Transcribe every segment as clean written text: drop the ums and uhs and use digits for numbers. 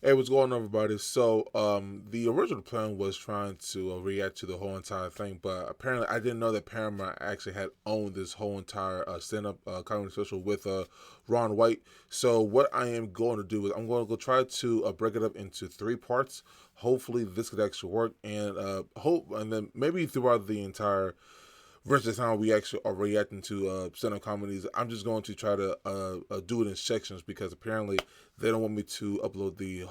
Hey, what's going on, everybody? So, the original plan was trying to react to the whole entire thing, but apparently, I didn't know that Paramount actually had owned this whole entire stand-up comedy special with Ron White. So, what I am going to do is I'm going to go try to break it up into three parts. Hopefully, this could actually work, and and then maybe throughout the entire rest of the time we actually are reacting to stand-up comedies, I'm just going to try to do it in sections because apparently they don't want me to upload the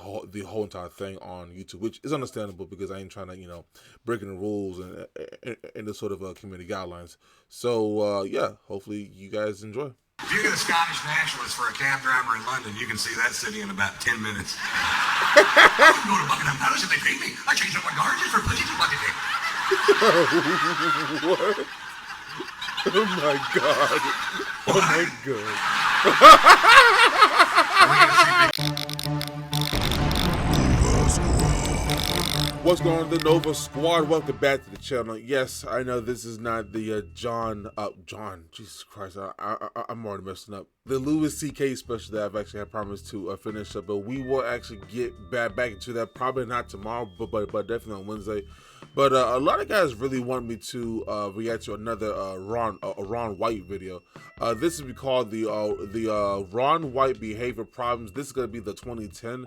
whole entire thing on YouTube, which is understandable because I ain't trying to breaking the rules and the sort of community guidelines. So yeah, hopefully you guys enjoy. If you get a Scottish nationalist for a cab driver in London, you can see that city in about 10 minutes. I would go to Buckingham Palace if they paid me. I changed up my car just for pussy to bucket day. What? Oh my god. Oh my god. What's going on, the Nova Squad? Welcome back to the channel. Yes, I know this is not the John, Jesus Christ, I'm already messing up. The Louis C.K. special that I've actually had promised to finish up, but we will actually get back into that, probably not tomorrow, but definitely on Wednesday. But a lot of guys really want me to react to another Ron White video. This is called the Ron White Behavior Problems. This is going to be the 2010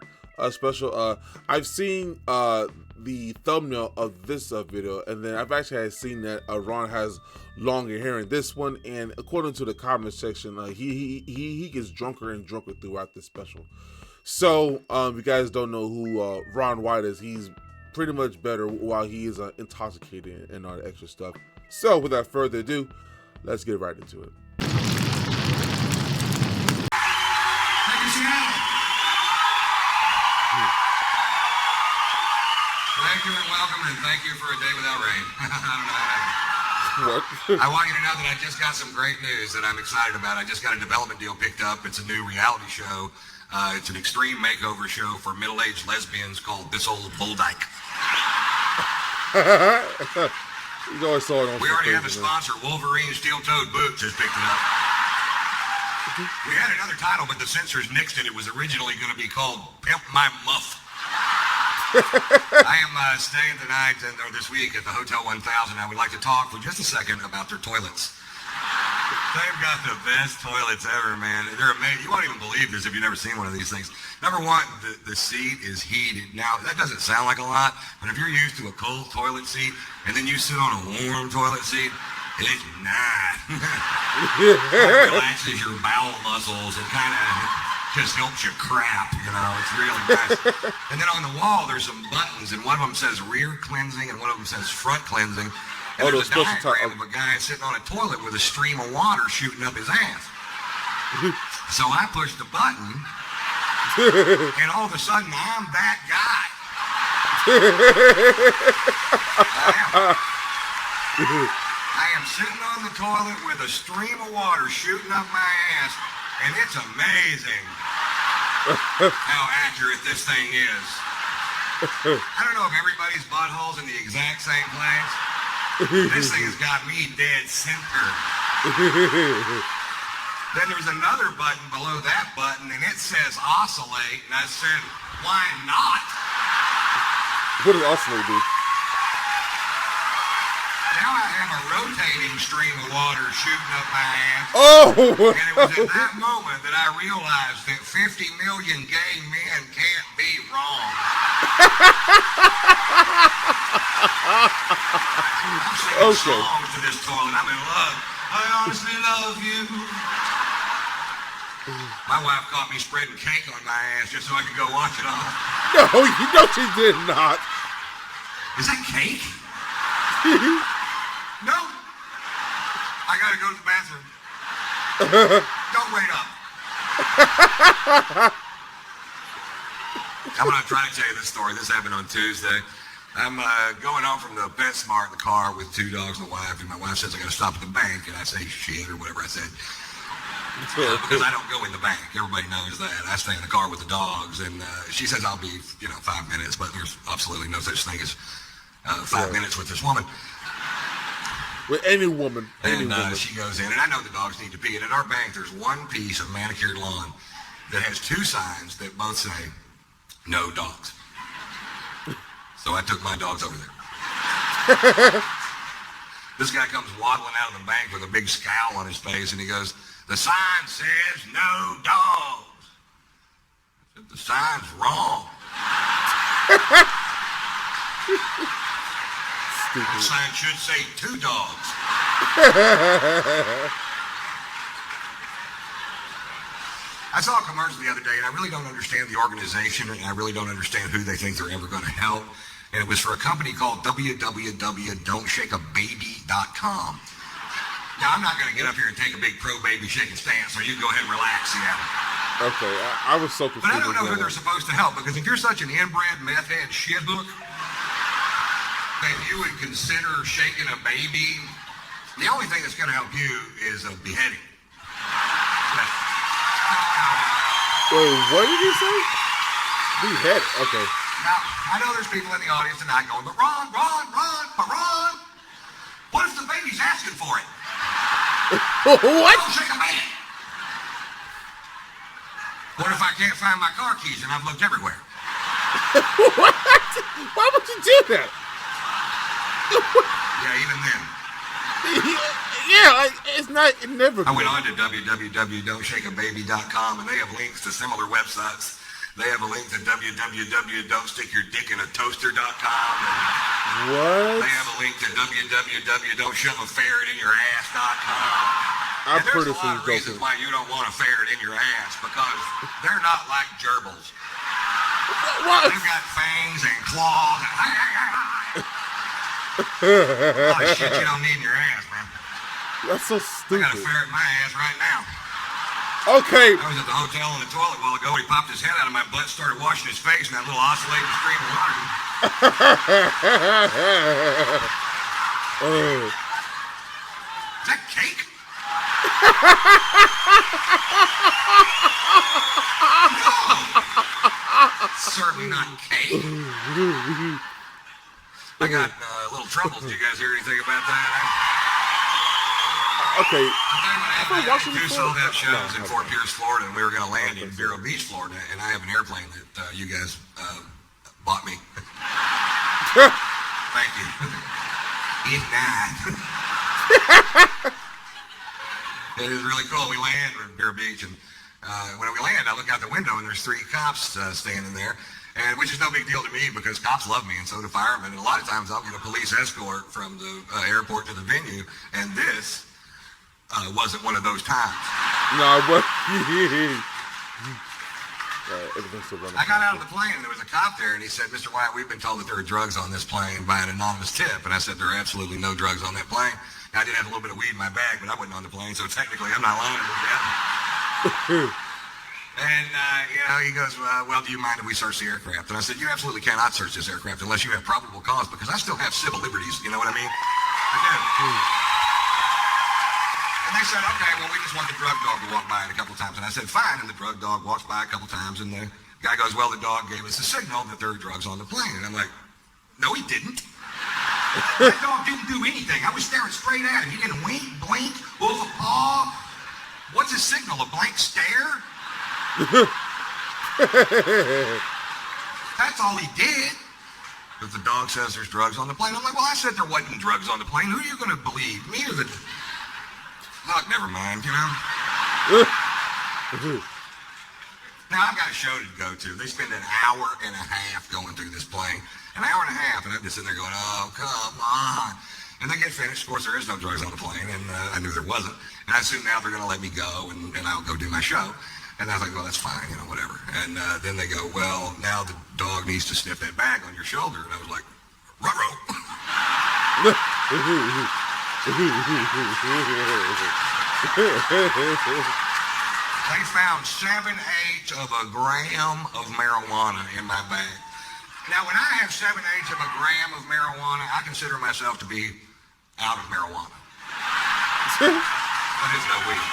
special. I've seen the thumbnail of this video, and then I've actually seen that Ron has longer hair in this one. And according to the comment section, he gets drunker and drunker throughout this special. So if you guys don't know who Ron White is, he's pretty much better while he is intoxicated and all the extra stuff. So without further ado, let's get right into it. Thank you and welcome, and thank you for a day without rain. I don't know what What? I want you to know that I just got some great news that I'm excited about. I just got a development deal picked up. It's a new reality show. It's an extreme makeover show for middle-aged lesbians called This Old Bull Dyke. You always saw it on We already have a sponsor. Wolverine Steel-Toed Boots has picked it up. We had another title, but the censors nixed it. It was originally going to be called Pimp My Muff. I am staying tonight or this week at the Hotel 1000. I would like to talk for just a second about their toilets. They've got the best toilets ever, man. They're amazing. You won't even believe this if you've never seen one of these things. Number one, the seat is heated. Now, that doesn't sound like a lot, but if you're used to a cold toilet seat and then you sit on a warm toilet seat, it's nice. It relaxes your bowel muscles and kind of just helps you crap, you know. It's really nice. And then on the wall, there's some buttons, and one of them says rear cleansing, and one of them says front cleansing. And there's a diagram of a guy sitting on a toilet with a stream of water shooting up his ass. So I pushed the button, and all of a sudden, I'm that guy. I am sitting on the toilet with a stream of water shooting up my ass, and it's amazing how accurate this thing is. I don't know if everybody's butthole's in the exact same place. This thing has got me dead center. Then there's another button below that button, and it says oscillate, and I said, why not? What does oscillate do? Now I have a rotating stream of water shooting up my ass. Oh! And it was at that moment that I realized that 50 million gay men can't be wrong. I'm singing songs to this toilet. I'm in love. I honestly love you. My wife caught me spreading cake on my ass just so I could go wash it off. No, you know she did not. Is that cake? No. I gotta go to the bathroom. Don't wait up. I'm gonna try to tell you this story. This happened on Tuesday. I'm going home from the PetSmart in the car with two dogs and a wife, and my wife says I gotta stop at the bank, and I say shit or whatever I said. Because I don't go in the bank. Everybody knows that. I stay in the car with the dogs, and she says I'll be, 5 minutes, but there's absolutely no such thing as 5 minutes with this woman. With any woman. And she goes in, and I know the dogs need to pee. And at our bank, there's one piece of manicured lawn that has two signs that both say no dogs. So I took my dogs over there. This guy comes waddling out of the bank with a big scowl on his face, and he goes, "The sign says no dogs." I said, "The sign's wrong. The sign should say 2 dogs." I saw a commercial the other day, and I really don't understand the organization, and I really don't understand who they think they're ever going to help. And it was for a company called www.don'tShakeAbaby.com. Now, I'm not going to get up here and take a big pro-baby shaking stance, so you go ahead and relax, Seattle. Okay, I was so confused. But I don't know who they're supposed to help, because if you're such an inbred meth head shithook that you would consider shaking a baby, the only thing that's going to help you is a beheading. Wait, what did you say? Behead. Okay. Now, I know there's people in the audience tonight going, "But Ron, what if the baby's asking for it?" What? Don't shake a baby. What if I can't find my car keys and I've looked everywhere? What? Why would you do that? Yeah, even then. Yeah, it's not. It never. I went on to www.don'tshakeababy.com, and they have links to similar websites. They have a link to www.don'tstickyourDickinAtoaster.com. What? They have a link to www.don'tshoveaferretinyourass.com. I'm And there's pretty a lot of reasons why you don't want a ferret in your ass, because they're not like gerbils. What? They've got fangs and claws. A lot of shit you don't need in your ass, man. That's so I stupid. got a ferret in my ass right now. Okay. I was at the hotel in the toilet a while ago. He popped his head out of my butt, started washing his face, and that little oscillating stream of water. Is that cake? No! Certainly not cake. I got little troubles. Did you guys hear anything about that? Okay. I do sold out shows in Fort Pierce, Florida, and we were going to land in Vero Beach, Florida, and I have an airplane that you guys bought me. Thank you. It's nice. It is really cool. We land in Vero Beach, and when we land, I look out the window, and there's 3 cops standing there, and which is no big deal to me because cops love me, and so do firemen. And a lot of times I'll get a police escort from the airport to the venue, and this wasn't one of those times. No, but I got out of the plane and there was a cop there, and he said, "Mr. Wyatt, we've been told that there are drugs on this plane by an anonymous tip." And I said, "There are absolutely no drugs on that plane." Now, I did have a little bit of weed in my bag, but I wasn't on the plane, so technically I'm not lying about that. And he goes, "Well, do you mind if we search the aircraft?" And I said, "You absolutely cannot search this aircraft unless you have probable cause, because I still have civil liberties." You know what I mean? I do. And they said, "Okay, well, we just want the drug dog to walk by it a couple times." And I said, "Fine." And the drug dog walks by a couple times, and the guy goes, "Well, the dog gave us a signal that there are drugs on the plane." And I'm like, "No, he didn't. That dog didn't do anything. I was staring straight at him. He didn't wink, blink, move a paw. What's his signal, a blank stare?" That's all he did. But the dog says there's drugs on the plane. I'm like, "Well, I said there wasn't drugs on the plane. Who are you going to believe? Me or the..." Look, never mind, you know. Now, I've got a show to go to. They spend an hour and a half going through this plane. An hour and a half, and I'm just sitting there going, "Oh, come on." And they get finished. Of course, there is no drugs on the plane, and I knew there wasn't. And I assume now they're going to let me go, and I'll go do my show. And I was like, "Well, that's fine, you know, whatever." And then they go, "Well, now the dog needs to sniff that bag on your shoulder." And I was like, "Ruh-roh." They found 7/8 of a gram of marijuana in my bag. Now, when I have 7/8 of a gram of marijuana, I consider myself to be out of marijuana. But it's no weed.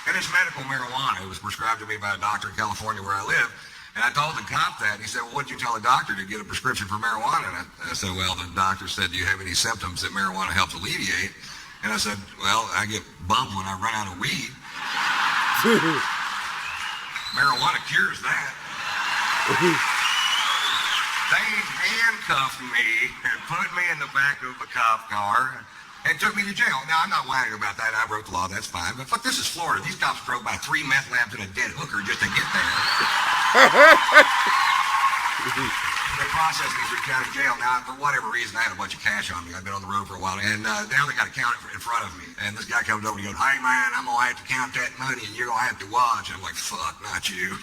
And it's medical marijuana. It was prescribed to me by a doctor in California where I live. And I told the cop that. And he said, "Well, what did you tell a doctor to get a prescription for marijuana?" And I said, "Well, the doctor said, do you have any symptoms that marijuana helps alleviate?" And I said, "Well, I get bummed when I run out of weed." Marijuana cures that. They handcuffed me and put me in the back of a cop car and took me to jail. Now, I'm not whining about that. I wrote the law. That's fine. But fuck, this is Florida. These cops drove by 3 meth labs and a dead hooker just to get there. They processed me through county jail. Now, for whatever reason, I had a bunch of cash on me. I've been on the road for a while. And now they got to count it in front of me. And this guy comes over and he goes, hey, man, I'm going to have to count that money and you're going to have to watch. And I'm like, fuck, not you.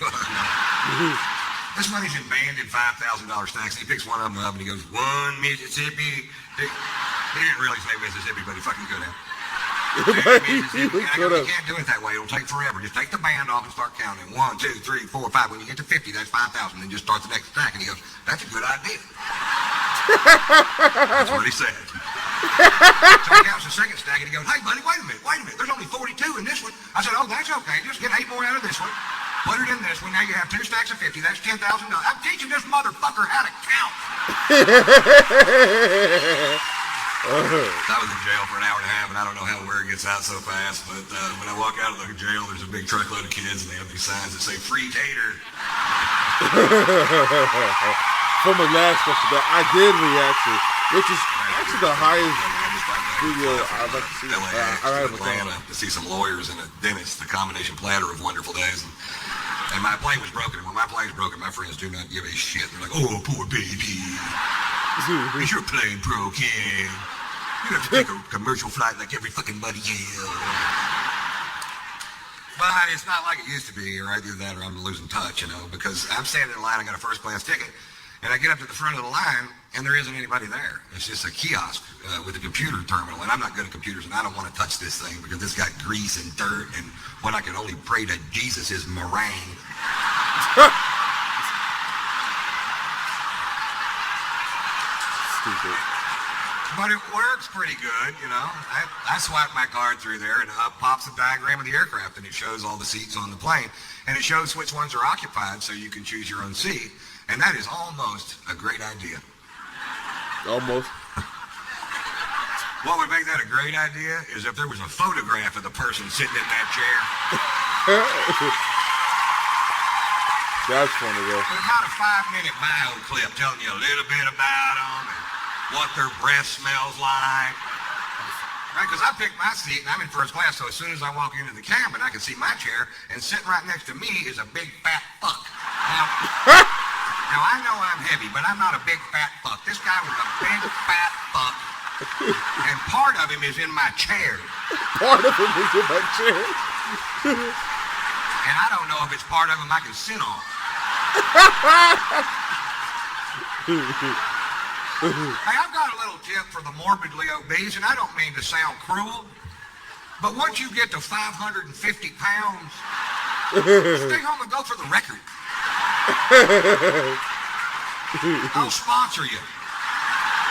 This money's in banded $5,000 stacks. And he picks one of them up and he goes, one Mississippi. He didn't really say Mississippi, but he fucking could have. You can't do it that way. It'll take forever. Just take the band off and start counting. 1, 2, 3, 4, 5. When you get to 50, that's 5,000. Then just start the next stack. And he goes, that's a good idea. That's what he said. So he counts the second stack and he goes, hey, buddy, wait a minute. There's only 42 in this one. I said, oh, that's okay. Just get 8 more out of this one. Put it in this one. Now you have 2 stacks of 50. That's $10,000. I'm teaching this motherfucker how to count. I was in jail for an hour and a half, and I don't know how word gets out so fast, but when I walk out of the jail, there's a big truckload of kids, and they have these signs that say, free tater. From the last question that I did react to, which is actually the highest video I've ever seen. I went to Atlanta to see some lawyers and a dentist, the combination platter of wonderful days. And my plane was broken. And when my plane's broken, my friends do not give a shit. They're like, oh, poor baby. Is your plane broken? You have to take a commercial flight like every fucking buddy else. But it's not like it used to be, or either that or I'm losing touch, because I'm standing in line, I got a first class ticket, and I get up to the front of the line, and there isn't anybody there. It's just a kiosk with a computer terminal, and I'm not good at computers, and I don't want to touch this thing because it's got grease and dirt, and what I can only pray to Jesus is meringue. Stupid. But it works pretty good, I swipe my card through there, and up pops a diagram of the aircraft, and it shows all the seats on the plane, and it shows which ones are occupied, so you can choose your own seat, and that is almost a great idea. Almost. What would make that a great idea is if there was a photograph of the person sitting in that chair. That's funny, though. But about a 5-minute bio clip telling you a little bit about them and what their breath smells like. Right, because I picked my seat and I'm in first class, so as soon as I walk into the cabin, I can see my chair, and sitting right next to me is a big fat fuck. Now I know I'm heavy, but I'm not a big fat fuck. This guy was a big fat fuck, and part of him is in my chair. Part of him is in my chair. And I don't know if it's part of him I can sit on. Hey, I've got a little tip for the morbidly obese, and I don't mean to sound cruel, but once you get to 550 pounds, stay home and go for the record. I'll sponsor you.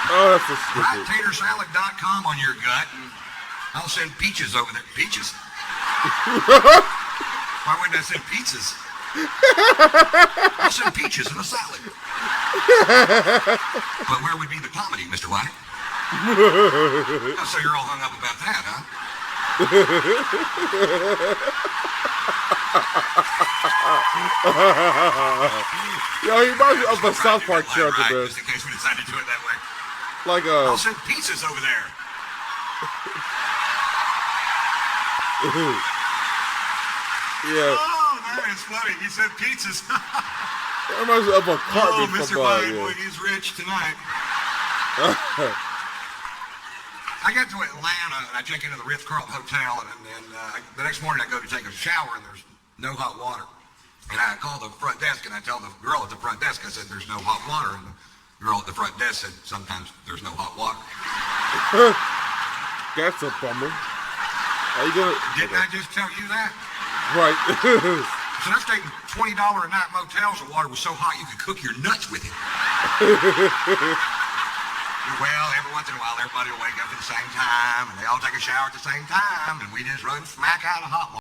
Oh, that's so stupid. Write tatersalad.com on your gut, and I'll send peaches over there. Peaches? Why wouldn't I send pizzas? I'll send peaches in a salad. But where would be the comedy, Mr. White? Oh, so you're all hung up about that, huh? Yo, he reminds me of a South Park character, man. Just in case we decide to do it that way. Like I'll send pizzas over there. Yeah. Oh, that is funny. He said pizzas. It reminds me of a Cartman Mr. from White, boy, he's rich tonight. I get to Atlanta, and I check into the Ritz-Carlton Hotel, and then the next morning I go to take a shower, and there's no hot water. And I call the front desk, and I tell the girl at the front desk, I said, there's no hot water. And the girl at the front desk said, sometimes there's no hot water. That's a bummer. Are you gonna? Didn't I just tell you that? Right. So I stayed in $20 a night motels. The water was so hot you could cook your nuts with it. Well, every once in a while, everybody will wake up at the same time, and they all take a shower at the same time, and we just run smack out of hot water.